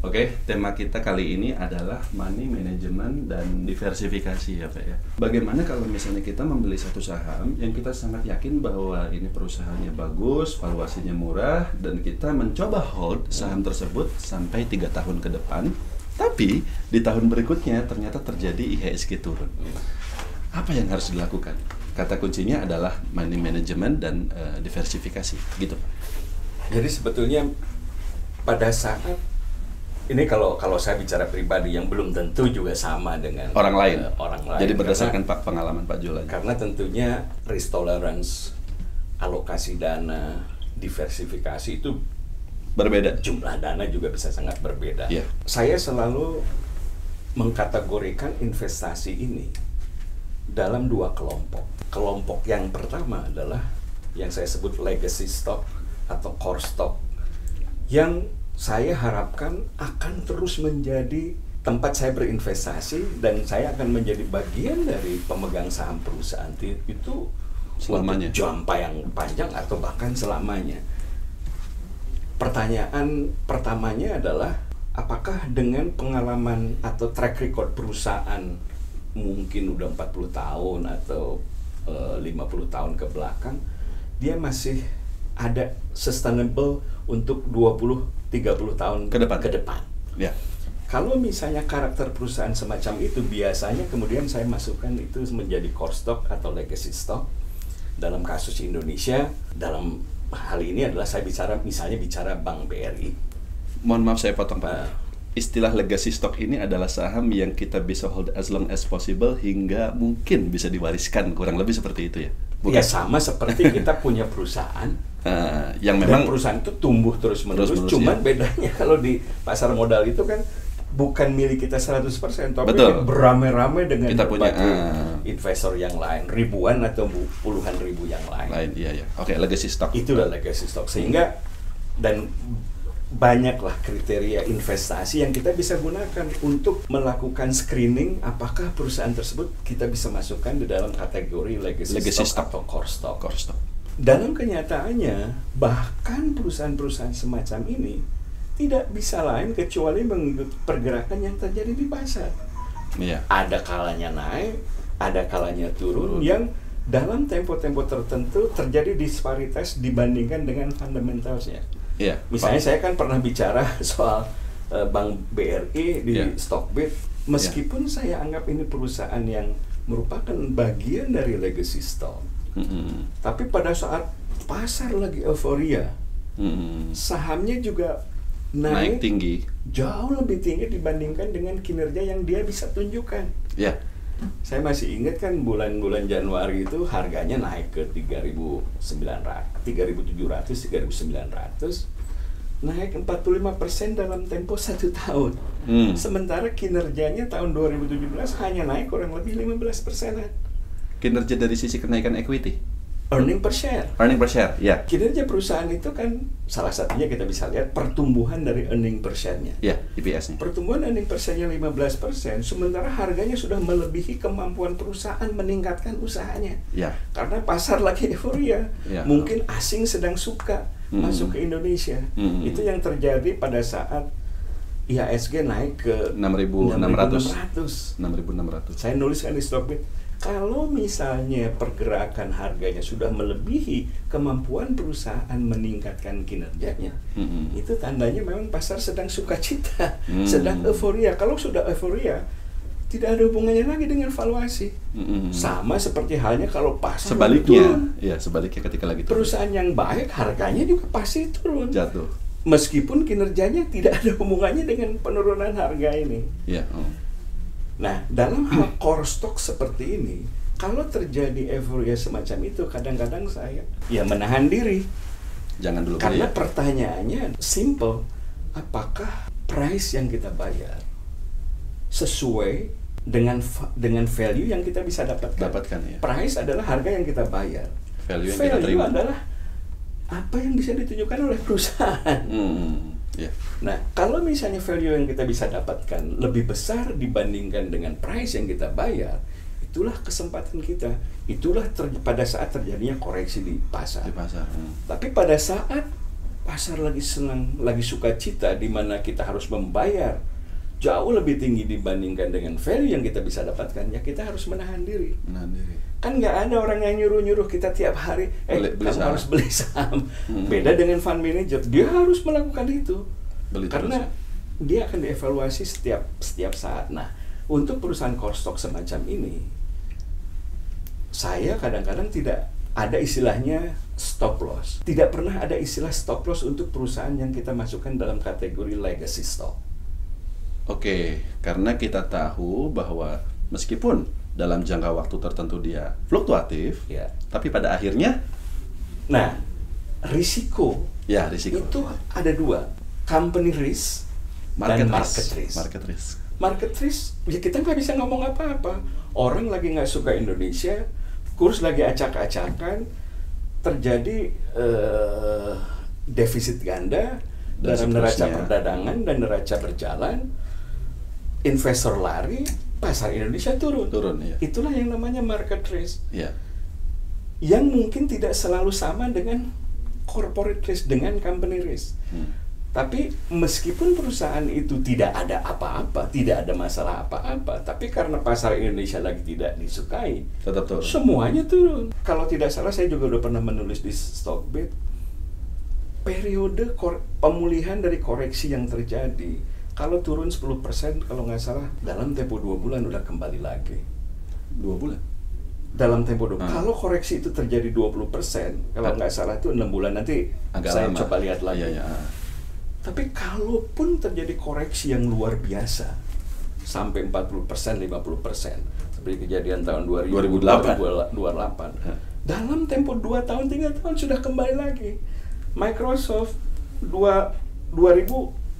Oke, tema kita kali ini adalah money management dan diversifikasi ya Pak ya. Bagaimana kalau misalnya kita membeli satu saham yang kita sangat yakin bahwa ini perusahaannya bagus, valuasinya murah, dan kita mencoba hold saham tersebut sampai 3 tahun ke depan, tapi di tahun berikutnya ternyata terjadi IHSG turun. Apa yang harus dilakukan? Kata kuncinya adalah money management dan diversifikasi, gitu. Jadi sebetulnya pada saat ini kalau saya bicara pribadi yang belum tentu juga sama dengan orang lain. Jadi berdasarkan pengalaman Pak Julan. Karena tentunya risk tolerance, alokasi dana, diversifikasi itu berbeda. Jumlah dana juga bisa sangat berbeda. Yeah. Saya selalu mengkategorikan investasi ini dalam 2 kelompok. Kelompok yang pertama adalah yang saya sebut legacy stock atau core stock, yang saya harapkan akan terus menjadi tempat saya berinvestasi dan saya akan menjadi bagian dari pemegang saham perusahaan itu selamanya, jangka yang panjang atau bahkan selamanya. Pertanyaan pertamanya adalah apakah dengan pengalaman atau track record perusahaan mungkin udah 40 tahun atau 50 tahun ke belakang, dia masih ada sustainable untuk 20-30 tahun ke depan. Ya. Kalau misalnya karakter perusahaan semacam itu, biasanya kemudian saya masukkan itu menjadi core stock atau legacy stock. Dalam kasus Indonesia, dalam hal ini adalah saya misalnya bicara Bank BRI. Mohon maaf saya potong Pak. Istilah legacy stock ini adalah saham yang kita bisa hold as long as possible hingga mungkin bisa diwariskan, kurang lebih seperti itu ya? Bukan? Ya sama seperti kita punya perusahaan yang memang perusahaan itu tumbuh terus-menerus, cuman ya. Bedanya kalau di pasar modal itu kan bukan milik kita 100%, tapi beramai-ramai dengan kita punya investor yang lain, ribuan atau puluhan ribu yang lain. Iya. Oke, legacy stock. Itulah legacy stock. Sehingga dan banyaklah kriteria investasi yang kita bisa gunakan untuk melakukan screening apakah perusahaan tersebut kita bisa masukkan di dalam kategori legacy stock atau core stock. Dalam kenyataannya, bahkan perusahaan-perusahaan semacam ini tidak bisa lain kecuali mengikuti pergerakan yang terjadi di pasar. Iya. Ada kalanya naik, ada kalanya turun, yang dalam tempo-tempo tertentu terjadi disparitas dibandingkan dengan fundamentalsnya. Iya. Misalnya saya kan pernah bicara soal Bank BRI di Stockbit, meskipun saya anggap ini perusahaan yang merupakan bagian dari legacy stock. Tapi pada saat pasar lagi euforia, sahamnya juga naik tinggi, jauh lebih tinggi dibandingkan dengan kinerja yang dia bisa tunjukkan. Ya. Saya masih ingat kan bulan-bulan Januari itu harganya naik ke 3.700, 3.900, naik 45% dalam tempo 1 tahun. Sementara kinerjanya tahun 2017 hanya naik kurang lebih 15%. Kinerja dari sisi kenaikan equity? Earning per share, ya. Kinerja perusahaan itu kan salah satunya kita bisa lihat pertumbuhan dari earning per share-nya. Ya, EPS-nya. Pertumbuhan earning per share-nya 15%, sementara harganya sudah melebihi kemampuan perusahaan meningkatkan usahanya. Ya. Karena pasar lagi euforia. Ya. Mungkin asing sedang suka masuk ke Indonesia. Itu yang terjadi pada saat IHSG naik ke 6.600. Saya nuliskan di Stockbit. Kalau misalnya pergerakan harganya sudah melebihi kemampuan perusahaan meningkatkan kinerjanya, itu tandanya memang pasar sedang sukacita, sedang euforia. Kalau sudah euforia, tidak ada hubungannya lagi dengan valuasi. Sama seperti halnya kalau pasar sebaliknya, sebaliknya ketika lagi turun. Perusahaan yang baik harganya juga pasti turun. Jatuh. Meskipun kinerjanya tidak ada hubungannya dengan penurunan harga ini. Iya. Nah, dalam hal core stock seperti ini, kalau terjadi euforia semacam itu, kadang-kadang saya menahan diri. Jangan dulu. Karena pertanyaannya simple, apakah price yang kita bayar sesuai dengan value yang kita bisa dapatkan? Ya. Price adalah harga yang kita bayar. Value yang kita terima adalah apa yang bisa ditunjukkan oleh perusahaan. Yeah. Nah, kalau misalnya value yang kita bisa dapatkan lebih besar dibandingkan dengan price yang kita bayar, itulah kesempatan kita. Itulah pada saat terjadinya koreksi di pasar. Di pasar. Tapi pada saat pasar lagi senang, lagi sukacita, di mana kita harus membayar jauh lebih tinggi dibandingkan dengan value yang kita bisa dapatkan, ya kita harus menahan diri. Menahan diri. Kan nggak ada orang yang nyuruh-nyuruh kita tiap hari, beli kamu saham. harus beli saham. Beda dengan fund manager, dia harus melakukan itu. Beli Karena terus. dia akan dievaluasi setiap saat. Nah, untuk perusahaan core stock semacam ini, saya kadang-kadang tidak ada istilahnya stop loss. Tidak pernah ada istilah stop loss untuk perusahaan yang kita masukkan dalam kategori legacy stock. Oke, karena kita tahu bahwa meskipun dalam jangka waktu tertentu dia fluktuatif, Ya. tapi pada akhirnya, Nah, risiko ya risiko. itu ada dua, company risk dan market risk. Market risk. Market risk, ya kita nggak bisa ngomong apa-apa. Orang lagi nggak suka Indonesia, kurs lagi acak-acakan, terjadi defisit ganda Dan dalam neraca seterusnya. perdagangan dan neraca berjalan, investor lari, pasar Indonesia turun. Turun, ya. Itulah yang namanya market risk. Ya. Yang mungkin tidak selalu sama dengan corporate risk, dengan company risk. Tapi meskipun perusahaan itu tidak ada apa-apa, tidak ada masalah apa-apa, tapi karena pasar Indonesia lagi tidak disukai, Tetap turun. semuanya turun. Kalau tidak salah, saya juga udah pernah menulis di Stockbit, periode pemulihan dari koreksi yang terjadi, kalau turun 10%, kalau nggak salah, dalam tempo 2 bulan udah kembali lagi. 2 bulan. Dalam tempo 2 bulan. Kalau koreksi itu terjadi 20%, kalau nggak salah itu 6 bulan, nanti Agak saya lama. coba lihat lagi. Iya, ya. Tapi kalaupun terjadi koreksi yang luar biasa, sampai 40%, 50%, seperti kejadian tahun 2008. 2028, dalam tempo 2 tahun, 3 tahun sudah kembali lagi. Microsoft 2000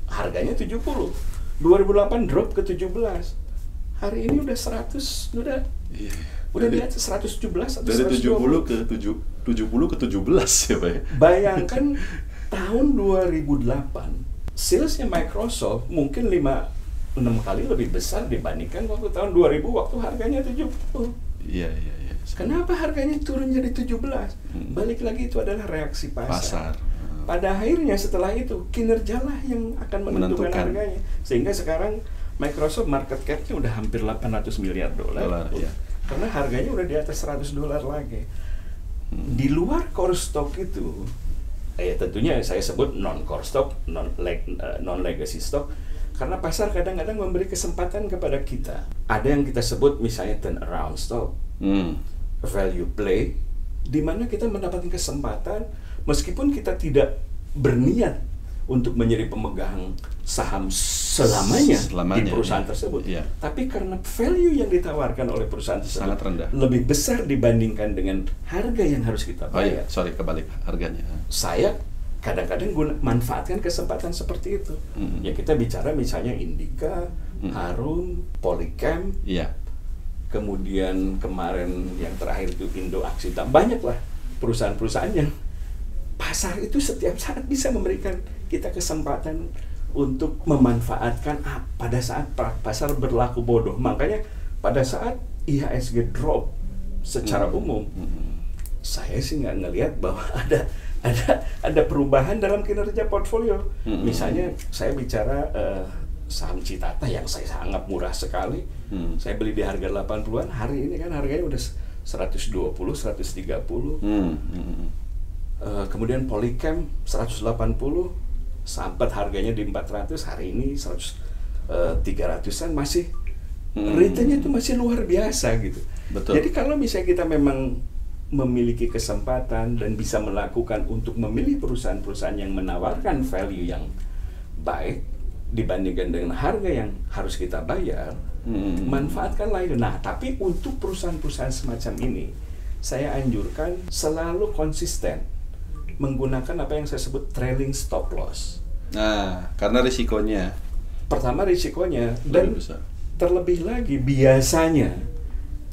harganya 70, 2008 drop ke 17, hari ini udah 100, udah di atas 117 atau Dari 70 120. ke 70 ke 17 ya, Pak ya. Bayangkan tahun 2008 salesnya Microsoft mungkin 5-6 kali lebih besar dibandingkan waktu tahun 2000 waktu harganya 70. Iya. Kenapa harganya turun jadi 17? Balik lagi, itu adalah reaksi pasar. Pasar. Pada akhirnya setelah itu kinerjalah yang akan menentukan harganya. Sehingga sekarang Microsoft market cap-nya udah hampir 800 miliar dolar. Iya. Karena harganya udah di atas 100 dolar lagi. Di luar core stock itu, tentunya saya sebut non-core stock, non-legacy stock, karena pasar kadang-kadang memberi kesempatan kepada kita. Ada yang kita sebut misalnya turnaround stock, value play, di mana kita mendapatkan kesempatan meskipun kita tidak berniat untuk menjadi pemegang saham selamanya di perusahaan tersebut. Iya. Tapi karena value yang ditawarkan oleh perusahaan tersebut Sangat rendah, lebih besar dibandingkan dengan harga yang harus kita bayar. Kebalik harganya. Saya kadang-kadang manfaatkan kesempatan seperti itu. Ya kita bicara misalnya Indika, Harum, Polycam, Iya. kemudian kemarin yang terakhir itu Indo Aksita, banyaklah perusahaan-perusahaan yang pasar itu setiap saat bisa memberikan kita kesempatan untuk memanfaatkan pada saat pasar berlaku bodoh. Makanya pada saat IHSG drop secara umum, saya sih nggak ngelihat bahwa ada perubahan dalam kinerja portfolio. Misalnya saya bicara saham Citata yang saya anggap murah sekali. Saya beli di harga 80-an, hari ini kan harganya udah 120, 130. Kemudian Polycam 180, sempat harganya di 400, hari ini 300-an, masih returnnya itu masih luar biasa gitu. Betul. Jadi kalau misalnya kita memang memiliki kesempatan dan bisa melakukan untuk memilih perusahaan-perusahaan yang menawarkan value yang baik dibandingkan dengan harga yang harus kita bayar, manfaatkanlah itu. Nah, tapi untuk perusahaan-perusahaan semacam ini, saya anjurkan selalu konsisten menggunakan apa yang saya sebut trailing stop loss. Nah, karena risikonya. Pertama risikonya, dan terlebih lagi biasanya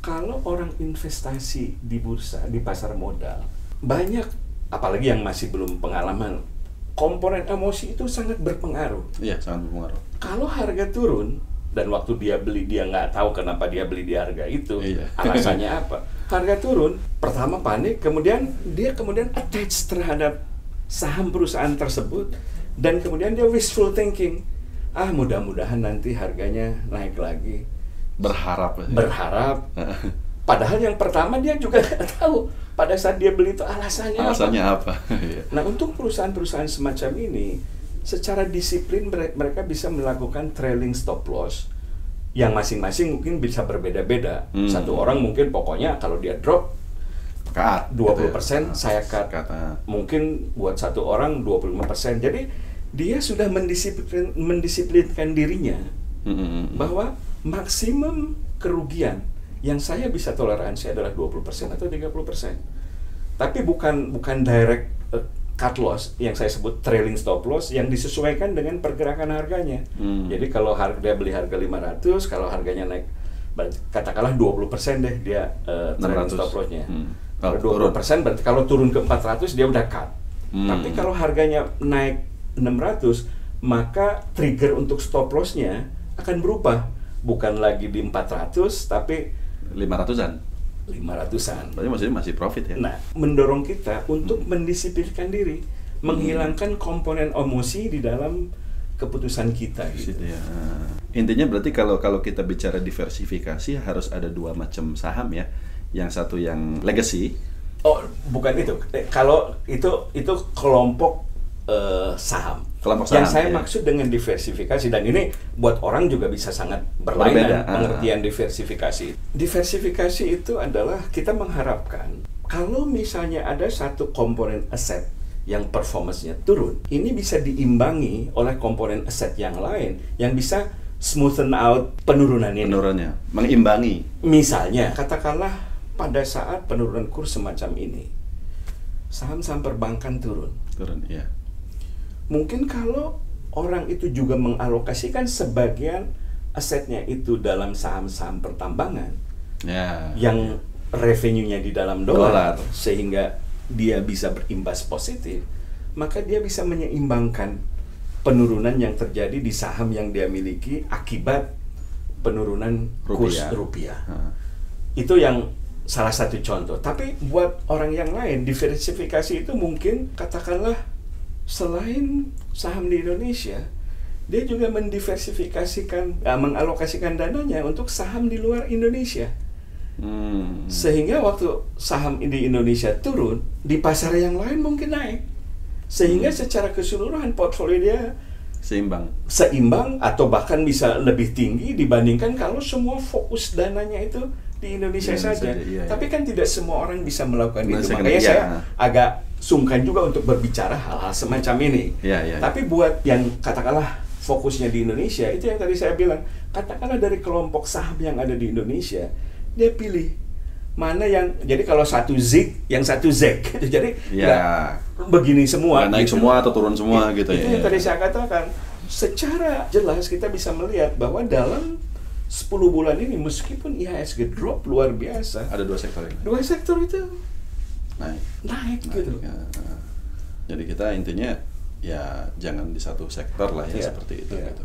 kalau orang investasi di bursa, di pasar modal, banyak, apalagi yang masih belum pengalaman, komponen emosi itu sangat berpengaruh. Iya, sangat berpengaruh. Kalau harga turun, dan waktu dia beli dia nggak tahu kenapa dia beli di harga itu, alasannya apa? Harga turun, pertama panik, kemudian dia attach terhadap saham perusahaan tersebut dan kemudian dia wishful thinking. Mudah-mudahan nanti harganya naik lagi. Berharap. Padahal yang pertama dia juga nggak tahu pada saat dia beli itu alasannya apa. Nah, untuk perusahaan-perusahaan semacam ini, secara disiplin mereka bisa melakukan trailing stop loss yang masing-masing mungkin bisa berbeda-beda. Satu orang mungkin pokoknya kalau dia drop 20% saya cut. Mungkin buat satu orang 25%. Jadi dia sudah mendisiplinkan dirinya bahwa maksimum kerugian yang saya bisa toleransi adalah 20% atau 30%. Tapi bukan direct cut loss yang saya sebut trailing stop loss yang disesuaikan dengan pergerakan harganya. Jadi kalau dia beli harga 500, kalau harganya naik katakanlah 20% deh dia trailing stop loss-nya. Kalau 20% berarti kalau turun ke 400 dia udah cut. Tapi kalau harganya naik 600, maka trigger untuk stop loss-nya akan berubah. Bukan lagi di 400 tapi 500-an. Berarti masih profit ya. Nah, mendorong kita untuk mendisiplinkan diri, menghilangkan komponen emosi di dalam keputusan kita gitu. Ya. Intinya berarti kalau kita bicara diversifikasi harus ada dua macam saham ya. Yang satu yang legacy. Oh, bukan itu. Kalau itu kelompok saham. Yang saya maksud dengan diversifikasi, dan ini buat orang juga bisa sangat berbeda pengertian diversifikasi. Diversifikasi itu adalah kita mengharapkan kalau misalnya ada satu komponen aset yang performance-nya turun, ini bisa diimbangi oleh komponen aset yang lain yang bisa smoothen out penurunan ini. Mengimbangi. Misalnya, katakanlah pada saat penurunan kurs semacam ini, saham-saham perbankan turun, ya. Mungkin kalau orang itu juga mengalokasikan sebagian asetnya itu dalam saham-saham pertambangan yang revenue-nya di dalam dolar, sehingga dia bisa berimbas positif, maka dia bisa menyeimbangkan penurunan yang terjadi di saham yang dia miliki akibat penurunan kurs rupiah. Itu yang salah satu contoh. Tapi buat orang yang lain, diversifikasi itu mungkin katakanlah selain saham di Indonesia, dia juga mengalokasikan dananya untuk saham di luar Indonesia. Sehingga waktu saham di Indonesia turun, di pasar yang lain mungkin naik. Sehingga secara keseluruhan portfolio dia seimbang atau bahkan bisa lebih tinggi dibandingkan kalau semua fokus dananya itu di Indonesia saja. Tapi kan tidak semua orang bisa melakukan itu. Makanya saya agak sungkan juga untuk berbicara hal-hal semacam ini. Tapi buat yang katakanlah fokusnya di Indonesia, itu yang tadi saya bilang, katakanlah dari kelompok saham yang ada di Indonesia, dia pilih mana yang, jadi kalau satu zig, yang satu zeg. Jadi begini semua. Naik gitu. semua atau turun semua gitu ya. Itu yang tadi saya katakan. Secara jelas kita bisa melihat bahwa dalam 10 bulan ini meskipun IHSG drop luar biasa, ada dua sektor ini. Dua sektor itu naik gitu. Jadi kita intinya ya jangan di satu sektor lah ya seperti itu gitu.